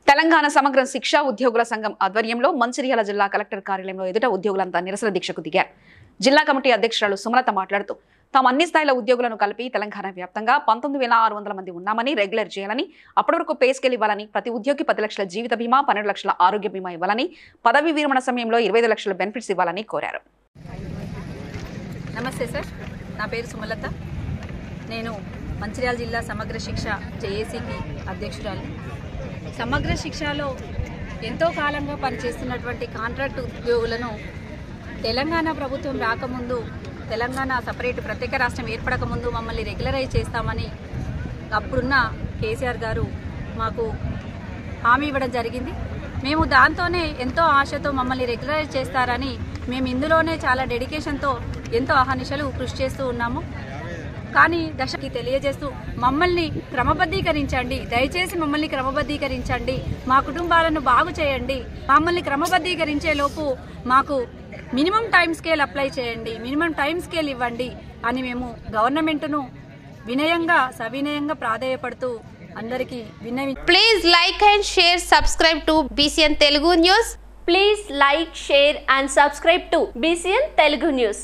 తెలంగాణ సమగ్ర శిక్షా ఉద్యోగుల సంఘం ఆధ్వర్యంలో మంచిర్యాల జిల్లా కలెక్టర్ కార్యాలయంలో ఎదుట ఉద్యోగులంతా నిరసన దీక్షకు దిగారు. జిల్లా కమిటీ అధ్యక్షురాలు సుమలత మాట్లాడుతూ తాము అన్ని స్థాయిల ఉద్యోగులను కలిపి తెలంగాణ వ్యాప్తంగా 19,600 మంది ఉన్నామని రెగ్యులర్ చేయాలని, అప్పటి వరకు పే స్కేల్ ఇవ్వాలని, ప్రతి ఉద్యోగి 10 లక్షల జీవిత బీమా, 12 లక్షల ఆరోగ్య బీమా ఇవ్వాలని, పదవీ విరమణ సమయంలో 25 లక్షల బెనిఫిట్స్ ఇవ్వాలని కోరారు. నమస్తే సార్, నా పేరు సుమలత. నేను మంచిర్యాల జిల్లా సమగ్ర శిక్ష జేఏసీకి అధ్యక్షురాలు. సమగ్ర శిక్షలో ఎంతో కాలంగా పనిచేస్తున్నటువంటి కాంట్రాక్ట్ ఉద్యోగులను తెలంగాణ ప్రభుత్వం రాకముందు, తెలంగాణ సపరేట్ ప్రత్యేక రాష్ట్రం ఏర్పడకముందు మమ్మల్ని రెగ్యులరైజ్ చేస్తామని అప్పుడున్న కేసీఆర్ గారు మాకు హామీ ఇవ్వడం జరిగింది. మేము దాంతోనే ఎంతో ఆశతో మమ్మల్ని రెగ్యులరైజ్ చేస్తారని మేము ఇందులోనే చాలా డెడికేషన్తో ఎంతో అహర్నిశలు కృషి చేస్తూ ఉన్నాము. కానీ దశకి తెలియజేస్తూ మమ్మల్ని క్రమబద్ధీకరించండి, దయచేసి మమ్మల్ని క్రమబద్ధీకరించండి, మా కుటుంబాలను బాగు చేయండి, మమ్మల్ని క్రమబద్ధీకరించే లోపు మాకు మినిమం టైం స్కేల్ అప్లై చేయండి, మినిమం టైం స్కేల్ ఇవ్వండి అని మేము గవర్నమెంట్ను వినయంగా సవినయంగా ప్రాధేయపడుతూ అందరికీ Please like and share, subscribe to BCN Telugu News. Please like, share and subscribe to BCN Telugu News.